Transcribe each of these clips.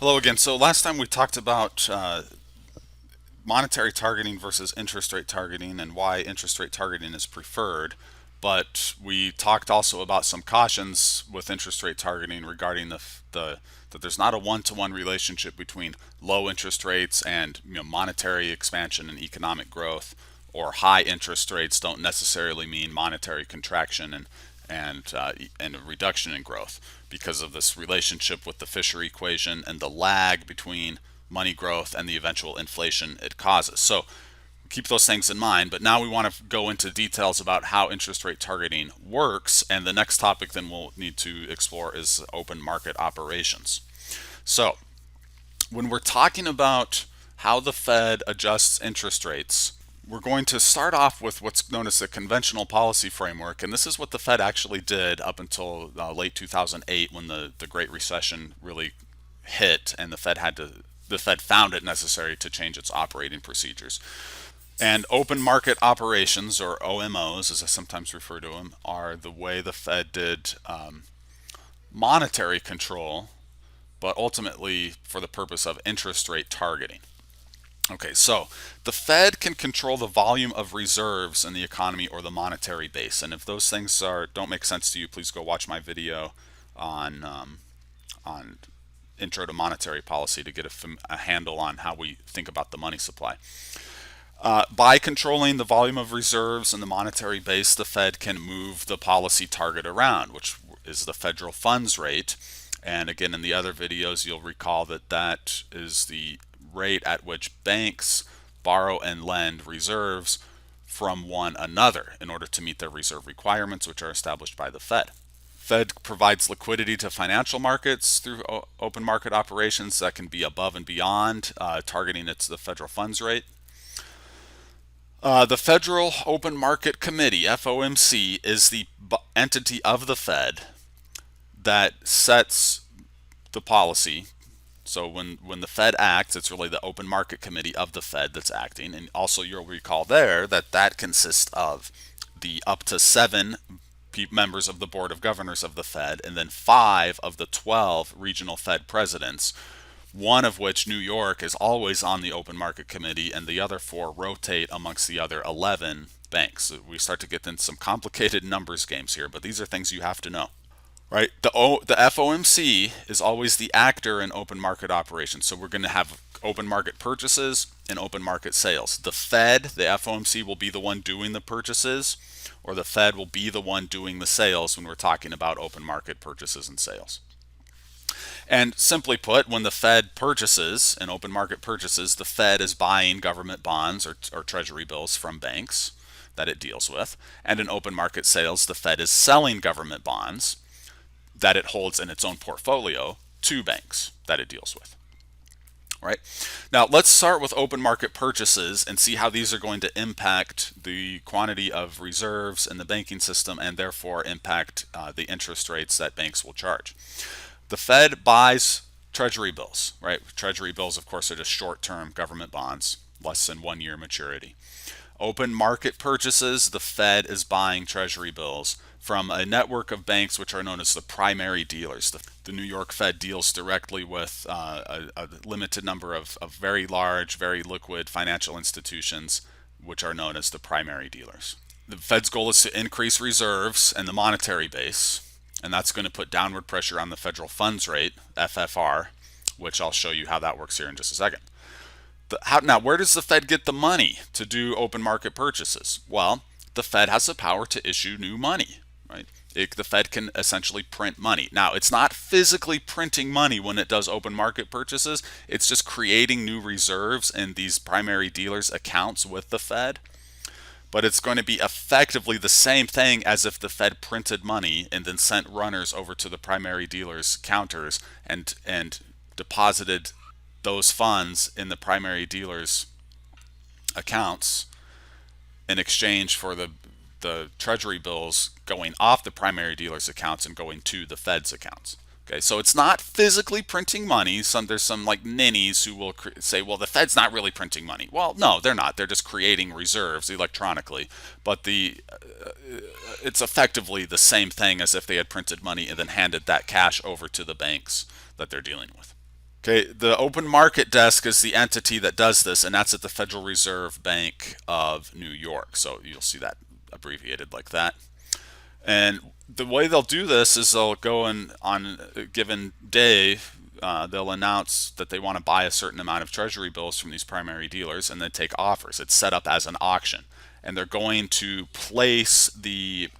Hello again. So last time we talked about monetary targeting versus interest rate targeting and why interest rate targeting is preferred. But we talked also about some cautions with interest rate targeting regarding the that there's not a one-to-one relationship between low interest rates and monetary expansion and economic growth, or high interest rates don't necessarily mean monetary contraction and a reduction in growth because of this relationship with the Fisher equation and the lag between money growth and the eventual inflation it causes. So keep those things in mind, but now we want to go into details about how interest rate targeting works, and the next topic then we'll need to explore is open market operations. So when we're talking about how the Fed adjusts interest rates, we're going to start off with what's known as the conventional policy framework, and this is what the Fed actually did up until late 2008 when the Great Recession really hit, and the Fed found it necessary to change its operating procedures. And open market operations, or OMOs, as I sometimes refer to them, are the way the Fed did monetary control, but ultimately for the purpose of interest rate targeting. Okay, so the Fed can control the volume of reserves in the economy or the monetary base, and if those things don't make sense to you, please go watch my video on intro to monetary policy to get a handle on how we think about the money supply. By controlling the volume of reserves in the monetary base, the Fed can move the policy target around, which is the federal funds rate. And again, in the other videos, you'll recall that that is the rate at which banks borrow and lend reserves from one another in order to meet their reserve requirements, which are established by the Fed. Fed provides liquidity to financial markets through open market operations that can be above and beyond targeting the federal funds rate. The Federal Open Market Committee, FOMC, is the entity of the Fed that sets the policy. So when the Fed acts, it's really the Open Market Committee of the Fed that's acting. And also you'll recall there that consists of the up to 7 members of the Board of Governors of the Fed, and then 5 of the 12 regional Fed presidents, one of which, New York, is always on the Open Market Committee, and the other 4 rotate amongst the other 11 banks. So we start to get into some complicated numbers games here, but these are things you have to know. Right? The FOMC is always the actor in open market operations. So we're going to have open market purchases and open market sales. The Fed, the FOMC, will be the one doing the purchases, or the Fed will be the one doing the sales when we're talking about open market purchases and sales. And simply put, when the Fed purchases, an open market purchases, the Fed is buying government bonds or treasury bills from banks that it deals with. And in open market sales, the Fed is selling government bonds that it holds in its own portfolio to banks that it deals with. Right? Now let's start with open market purchases and see how these are going to impact the quantity of reserves in the banking system and therefore impact the interest rates that banks will charge. The Fed buys treasury bills, right? Treasury bills, of course, are just short-term government bonds, less than 1 year maturity. Open market purchases, the Fed is buying treasury bills from a network of banks which are known as the primary dealers. The New York Fed deals directly with a limited number of very large, very liquid financial institutions which are known as the primary dealers. The Fed's goal is to increase reserves and the monetary base, and that's going to put downward pressure on the federal funds rate, FFR, which I'll show you how that works here in just a second. Now, where does the Fed get the money to do open market purchases? Well, the Fed has the power to issue new money, right? The Fed can essentially print money. Now, it's not physically printing money when it does open market purchases. It's just creating new reserves in these primary dealers' accounts with the Fed. But it's going to be effectively the same thing as if the Fed printed money and then sent runners over to the primary dealers' counters and deposited those funds in the primary dealers' accounts in exchange for the treasury bills going off the primary dealers' accounts and going to the Fed's accounts. Okay, so it's not physically printing money. There's some like ninnies who will say, well, the Fed's not really printing money. Well, no, they're not. They're just creating reserves electronically. But it's effectively the same thing as if they had printed money and then handed that cash over to the banks that they're dealing with. Okay, the open market desk is the entity that does this, and that's at the Federal Reserve Bank of New York. So you'll see that abbreviated like that. And the way they'll do this is they'll go in on a given day, they'll announce that they want to buy a certain amount of treasury bills from these primary dealers and then take offers. It's set up as an auction. And they're going to place the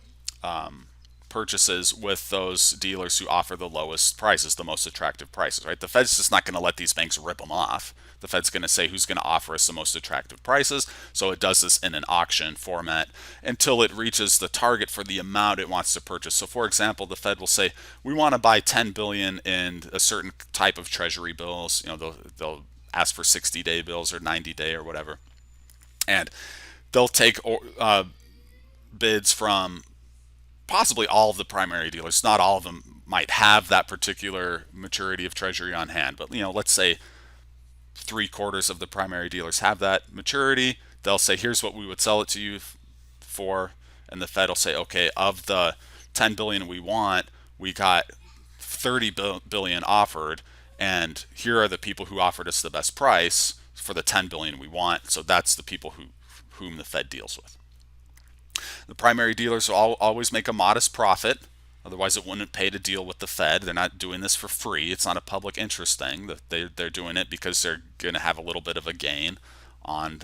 purchases with those dealers who offer the lowest prices, the most attractive prices, right? The Fed's just not going to let these banks rip them off. The Fed's going to say who's going to offer us the most attractive prices. So it does this in an auction format until it reaches the target for the amount it wants to purchase. So for example, the Fed will say, we want to buy 10 billion in a certain type of treasury bills. You know, they'll ask for 60-day bills or 90-day or whatever. And they'll take bids from possibly all of the primary dealers. Not all of them might have that particular maturity of treasury on hand, but let's say 3/4 of the primary dealers have that maturity. They'll say, here's what we would sell it to you for, and the Fed will say, okay, of the 10 billion we want, we got 30 billion offered, and here are the people who offered us the best price for the 10 billion we want. So that's the people whom the Fed deals with. The primary dealers will always make a modest profit. Otherwise, it wouldn't pay to deal with the Fed. They're not doing this for free. It's not a public interest thing. They're doing it because they're going to have a little bit of a gain on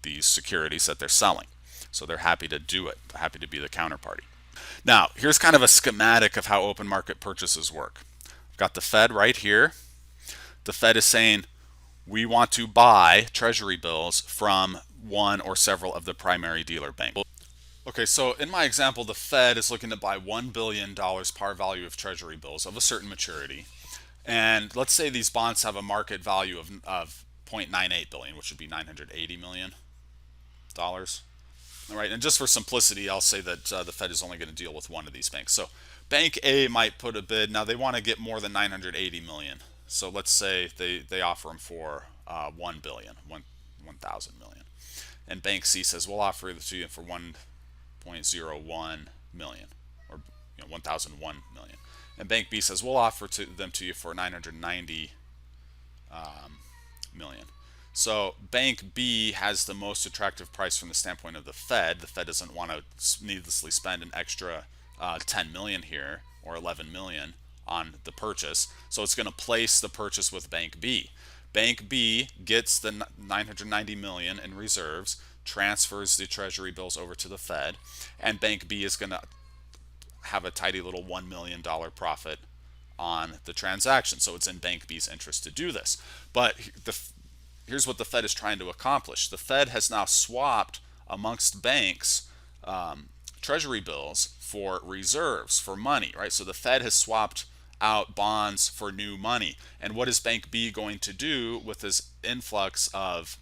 these securities that they're selling. So they're happy to do it, happy to be the counterparty. Now, here's kind of a schematic of how open market purchases work. I've got the Fed right here. The Fed is saying, we want to buy treasury bills from one or several of the primary dealer banks. Okay, so in my example, the Fed is looking to buy $1 billion par value of treasury bills of a certain maturity. And let's say these bonds have a market value of 0.98 billion, which would be $980 million. All right, and just for simplicity, I'll say that the Fed is only going to deal with one of these banks. So Bank A might put a bid. Now they want to get more than 980 million. So let's say they offer them for 1 billion, 1,000 million. And Bank C says, we'll offer it to you for 1.01 million, or 1,001 million. And Bank B says, we'll offer them to you for 990 million. So Bank B has the most attractive price from the standpoint of the Fed. The Fed doesn't want to needlessly spend an extra 10 million here or 11 million on the purchase. So it's going to place the purchase with Bank B. Bank B gets the 990 million in reserves, transfers the treasury bills over to the Fed, and Bank B is going to have a tidy little $1 million profit on the transaction. So it's in Bank B's interest to do this. But here's what the Fed is trying to accomplish. The Fed has now swapped amongst banks treasury bills for reserves, for money, right? So the Fed has swapped out bonds for new money. And what is Bank B going to do with this influx of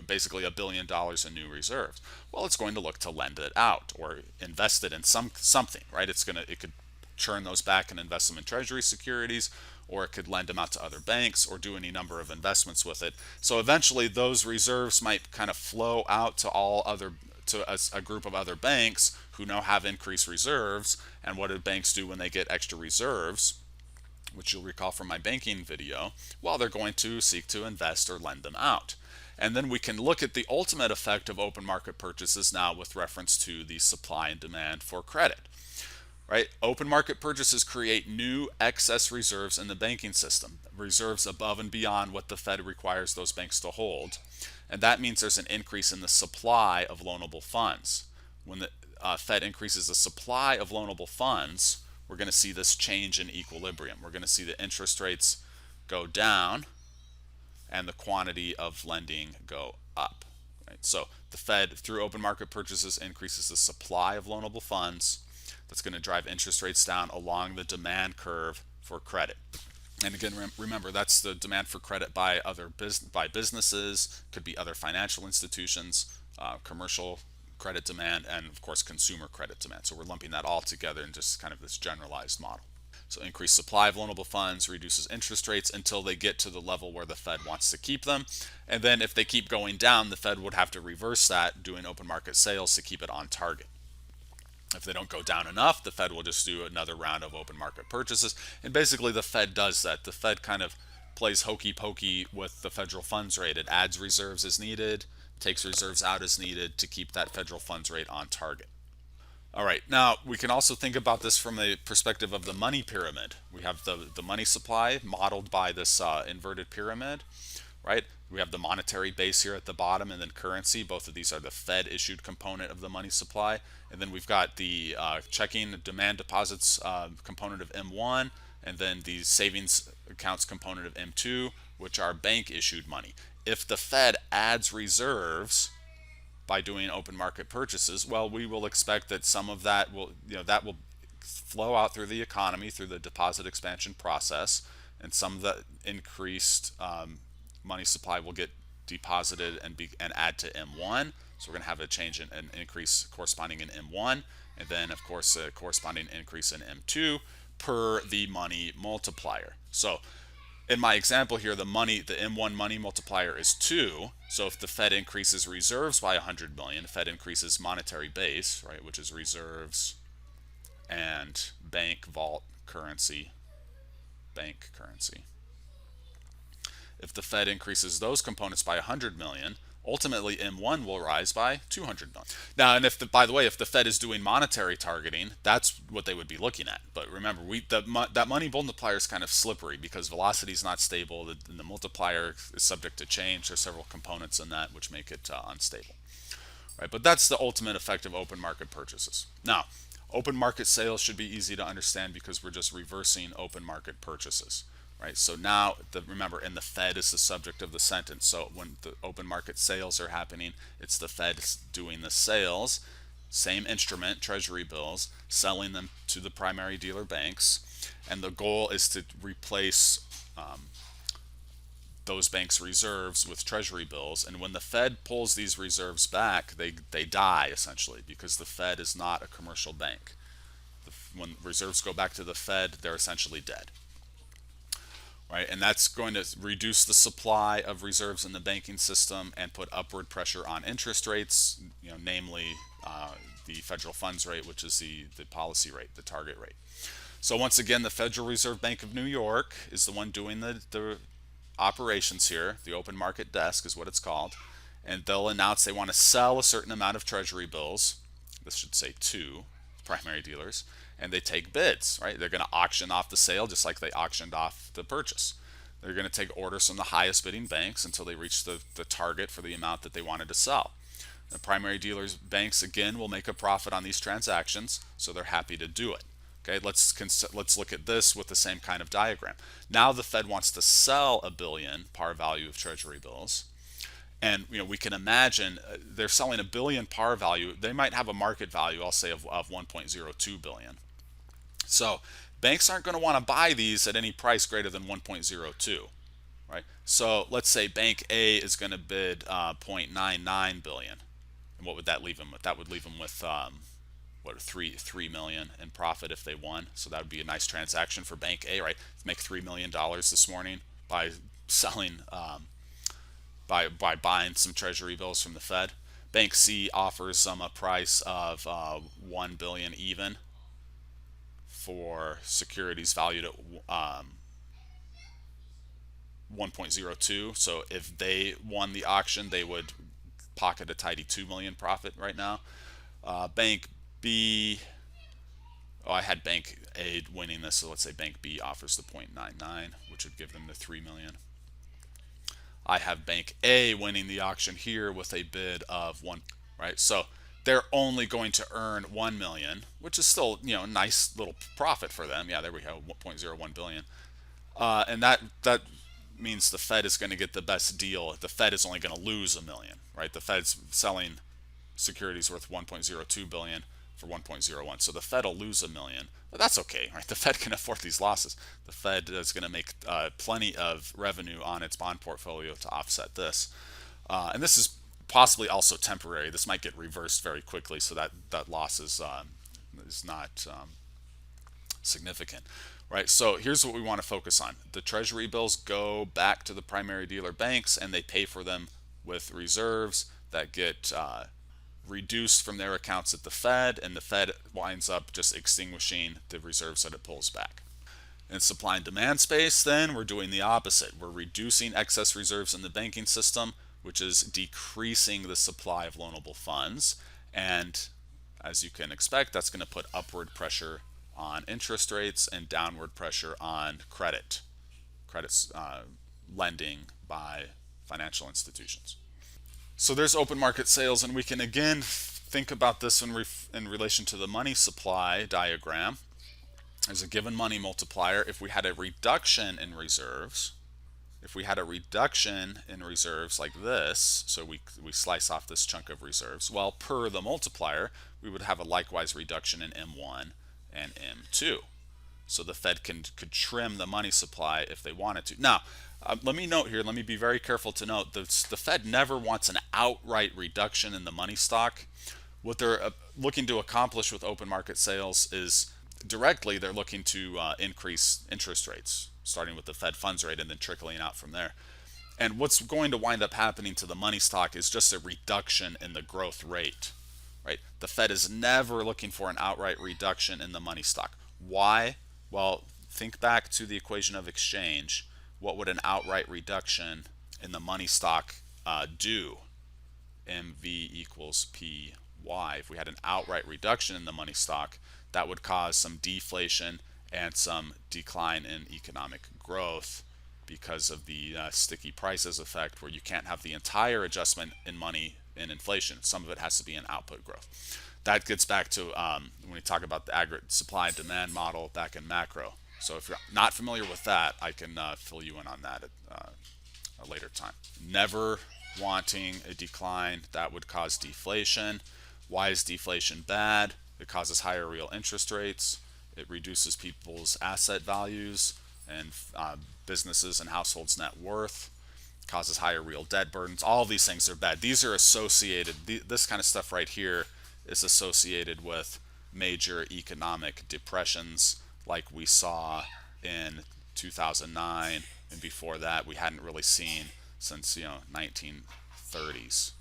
basically $1 billion in new reserves? Well, it's going to look to lend it out or invest it in something, right? It could churn those back and invest them in treasury securities, or it could lend them out to other banks or do any number of investments with it. So eventually those reserves might kind of flow out to a group of other banks who now have increased reserves. And what do banks do when they get extra reserves, which you'll recall from my banking video? Well, they're going to seek to invest or lend them out. And then we can look at the ultimate effect of open market purchases now with reference to the supply and demand for credit. Right? Open market purchases create new excess reserves in the banking system, reserves above and beyond what the Fed requires those banks to hold. And that means there's an increase in the supply of loanable funds. When the Fed increases the supply of loanable funds, we're going to see this change in equilibrium. We're going to see the interest rates go down and the quantity of lending go up. Right? So the Fed, through open market purchases, increases the supply of loanable funds. That's going to drive interest rates down along the demand curve for credit. And again, remember, that's the demand for credit by businesses, could be other financial institutions, commercial credit demand, and of course consumer credit demand. So we're lumping that all together in just kind of this generalized model. So increased supply of loanable funds reduces interest rates until they get to the level where the Fed wants to keep them. And then if they keep going down, the Fed would have to reverse that, doing open market sales to keep it on target. If they don't go down enough, the Fed will just do another round of open market purchases. And basically, the Fed does that. The Fed kind of plays hokey pokey with the federal funds rate. It adds reserves as needed, takes reserves out as needed to keep that federal funds rate on target. All right, now we can also think about this from a perspective of the money pyramid. We have the money supply modeled by this inverted pyramid, right? We have the monetary base here at the bottom and then currency. Both of these are the Fed issued component of the money supply. And then we've got the checking demand deposits component of M1 and then the savings accounts component of M2, which are bank issued money. If the Fed adds reserves by doing open market purchases, well, we will expect that some of that will, that will flow out through the economy through the deposit expansion process, and some of the increased money supply will get deposited and add to M1. So we're going to have a change in an increase corresponding in M1, and then of course a corresponding increase in M2 per the money multiplier. So in my example here, the M1 money multiplier is 2. So if the Fed increases reserves by 100 million, the Fed increases monetary base, right, which is reserves and bank currency. If the Fed increases those components by 100 million, ultimately M1 will rise by 200 million. Now, and by the way, if the Fed is doing monetary targeting, that's what they would be looking at. But remember, that money multiplier is kind of slippery because velocity is not stable. The multiplier is subject to change. There's several components in that which make it unstable. Right? But that's the ultimate effect of open market purchases. Now, open market sales should be easy to understand because we're just reversing open market purchases. Right, so now remember, and the Fed is the subject of the sentence. So when the open market sales are happening, it's the Fed doing the sales, same instrument, treasury bills, selling them to the primary dealer banks, and the goal is to replace those banks' reserves with treasury bills. And when the Fed pulls these reserves back, they die essentially because the Fed is not a commercial bank. When reserves go back to the Fed, they're essentially dead. Right, and that's going to reduce the supply of reserves in the banking system and put upward pressure on interest rates, namely the federal funds rate, which is the policy rate, the target rate. So once again, the Federal Reserve Bank of New York is the one doing the operations here. The open market desk is what it's called, and they'll announce they want to sell a certain amount of treasury bills. This should say to primary dealers, and they take bids, right? They're going to auction off the sale just like they auctioned off the purchase. They're going to take orders from the highest bidding banks until they reach the target for the amount that they wanted to sell. The primary dealers banks again will make a profit on these transactions, so they're happy to do it. Okay, let's look at this with the same kind of diagram. Now the Fed wants to sell $1 billion par value of treasury bills. And we can imagine they're selling $1 billion par value. They might have a market value, I'll say, of 1.02 billion. So banks aren't going to want to buy these at any price greater than 1.02, right? So let's say Bank A is going to bid 0.99 billion. And what would that leave them with? That would leave them with what, 3 million in profit if they won. So that would be a nice transaction for Bank A, right? Make $3 million this morning by selling. By buying some treasury bills from the Fed. Bank C offers them a price of 1 billion even for securities valued at 1.02. So if they won the auction, they would pocket a tidy 2 million profit right now. Bank B, I had Bank A winning this, so let's say Bank B offers the 0.99, which would give them the 3 million. I have Bank A winning the auction here with a bid of 1, right? So they're only going to earn 1 million, which is still, a nice little profit for them. Yeah, there we go, 1.01 billion. And that means the Fed is going to get the best deal. The Fed is only going to lose 1 million, right? The Fed's selling securities worth 1.02 billion for 1.01. So the Fed will lose 1 million, but that's okay, right? The Fed can afford these losses. The Fed is going to make plenty of revenue on its bond portfolio to offset this. And this is possibly also temporary. This might get reversed very quickly, so that loss is not significant, right? So here's what we want to focus on. The treasury bills go back to the primary dealer banks, and they pay for them with reserves that get reduced from their accounts at the Fed, and the Fed winds up just extinguishing the reserves that it pulls back. In supply and demand space, then, we're doing the opposite. We're reducing excess reserves in the banking system, which is decreasing the supply of loanable funds. And as you can expect, that's going to put upward pressure on interest rates and downward pressure on credits lending by financial institutions. So there's open market sales, and we can again think about this in relation to the money supply diagram. There's a given money multiplier. If we had a reduction in reserves, like this, so we slice off this chunk of reserves, well, per the multiplier, we would have a likewise reduction in M1 and M2. So the Fed could trim the money supply if they wanted to. Now, let me be very careful to note the Fed never wants an outright reduction in the money stock. What they're looking to accomplish with open market sales is directly they're looking to increase interest rates, starting with the Fed funds rate and then trickling out from there. And what's going to wind up happening to the money stock is just a reduction in the growth rate, right? The Fed is never looking for an outright reduction in the money stock. Why? Well, think back to the equation of exchange. What would an outright reduction in the money stock do? MV equals PY. If we had an outright reduction in the money stock, that would cause some deflation and some decline in economic growth because of the sticky prices effect, where you can't have the entire adjustment in money in inflation. Some of it has to be in output growth. That gets back to when we talk about the aggregate supply and demand model back in macro. So if you're not familiar with that, I can fill you in on that at a later time. Never wanting a decline, that would cause deflation. Why is deflation bad? It causes higher real interest rates. It reduces people's asset values and businesses and households' net worth. Causes higher real debt burdens. All of these things are bad. These are associated, this kind of stuff right here is associated with major economic depressions like we saw in 2009, and before that we hadn't really seen since 1930s,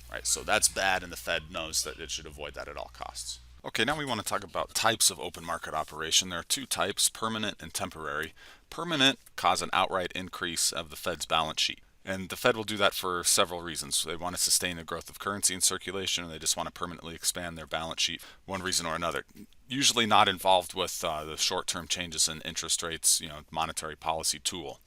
right? So that's bad, and the Fed knows that it should avoid that at all costs. Okay, now we want to talk about types of open market operation. There are two types, permanent and temporary. Permanent cause an outright increase of the Fed's balance sheet. And the Fed will do that for several reasons. They want to sustain the growth of currency in circulation, and they just want to permanently expand their balance sheet, one reason or another. Usually not involved with the short-term changes in interest rates, monetary policy tool.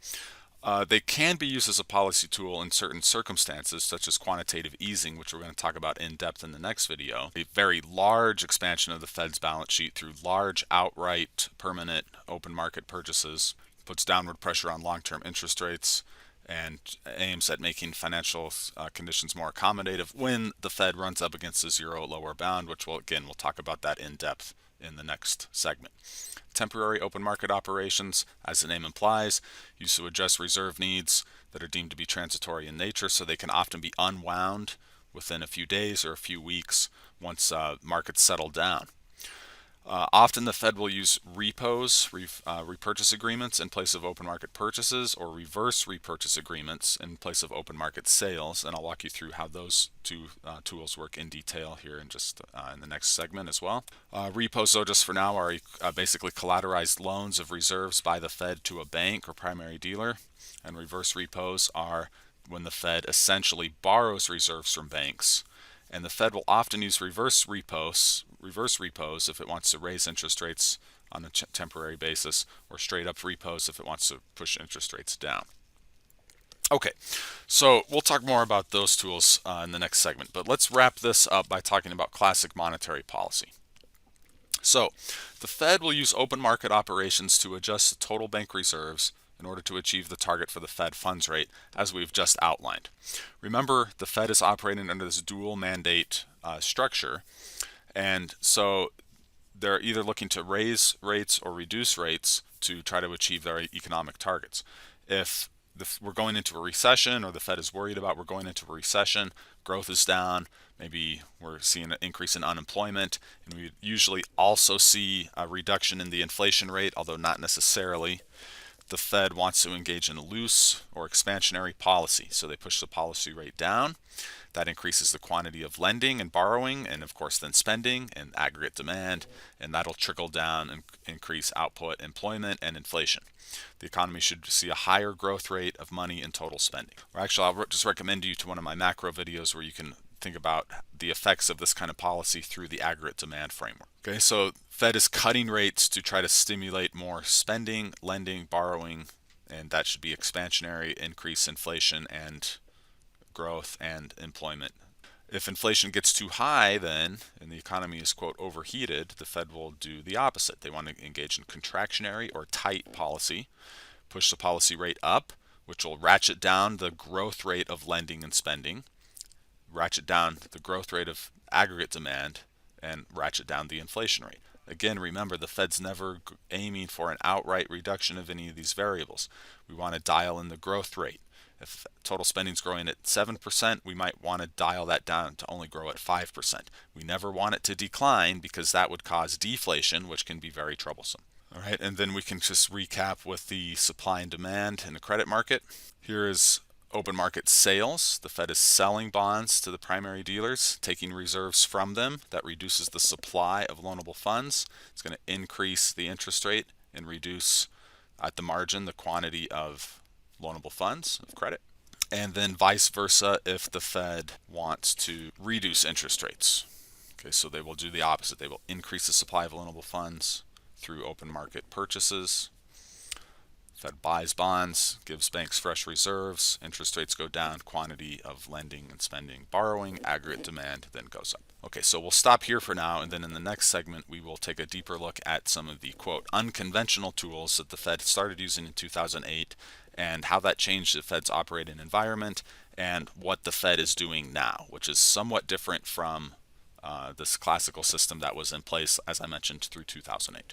They can be used as a policy tool in certain circumstances, such as quantitative easing, which we're going to talk about in depth in the next video. A very large expansion of the Fed's balance sheet through large outright permanent open market purchases puts downward pressure on long-term interest rates and aims at making financial conditions more accommodative when the Fed runs up against a zero lower bound, which we'll talk about that in depth in the next segment. Temporary open market operations, as the name implies, used to address reserve needs that are deemed to be transitory in nature, so they can often be unwound within a few days or a few weeks once markets settle down. Often the Fed will use repos, repurchase agreements in place of open market purchases, or reverse repurchase agreements in place of open market sales, and I'll walk you through how those two tools work in detail here in just in the next segment as well. Repos, though, just for now, are basically collateralized loans of reserves by the Fed to a bank or primary dealer, and reverse repos are when the Fed essentially borrows reserves from banks. And the Fed will often use reverse repos if it wants to raise interest rates on a temporary basis, or straight up repos if it wants to push interest rates down. Okay, so we'll talk more about those tools in the next segment, but let's wrap this up by talking about classic monetary policy. So the Fed will use open market operations to adjust the total bank reserves in order to achieve the target for the Fed funds rate, as we've just outlined. Remember, the Fed is operating under this dual mandate structure, and so they're either looking to raise rates or reduce rates to try to achieve their economic targets. If we're going into a recession, or the Fed is worried about we're going into a recession, growth is down, maybe we're seeing an increase in unemployment, and we usually also see a reduction in the inflation rate, although not necessarily, the Fed wants to engage in a loose or expansionary policy. So they push the policy rate down. That increases the quantity of lending and borrowing, and of course then spending and aggregate demand, and that'll trickle down and increase output, employment, and inflation. The economy should see a higher growth rate of money and total spending. Or actually, I'll just recommend you to one of my macro videos where you can think about the effects of this kind of policy through the aggregate demand framework. Okay, so Fed is cutting rates to try to stimulate more spending, lending, borrowing, and that should be expansionary, increase inflation and growth and employment. If inflation gets too high, then, and the economy is, quote, overheated, the Fed will do the opposite. They want to engage in contractionary or tight policy, push the policy rate up, which will ratchet down the growth rate of lending and spending, ratchet down the growth rate of aggregate demand, and ratchet down the inflation rate. Again, remember, the Fed's never aiming for an outright reduction of any of these variables. We want to dial in the growth rate. If total spending is growing at 7%, we might want to dial that down to only grow at 5%. We never want it to decline because that would cause deflation, which can be very troublesome. All right, and then we can just recap with the supply and demand in the credit market. Here is open market sales. The Fed is selling bonds to the primary dealers, taking reserves from them. That reduces the supply of loanable funds. It's going to increase the interest rate and reduce at the margin the quantity of loanable funds of credit. And then vice versa if the Fed wants to reduce interest rates. Okay, so they will do the opposite. They will increase the supply of loanable funds through open market purchases. Fed buys bonds, gives banks fresh reserves, interest rates go down, quantity of lending and spending, borrowing, aggregate demand then goes up. Okay, so we'll stop here for now, and then in the next segment we will take a deeper look at some of the, quote, unconventional tools that the Fed started using in 2008 and how that changed the Fed's operating environment and what the Fed is doing now, which is somewhat different from this classical system that was in place, as I mentioned, through 2008.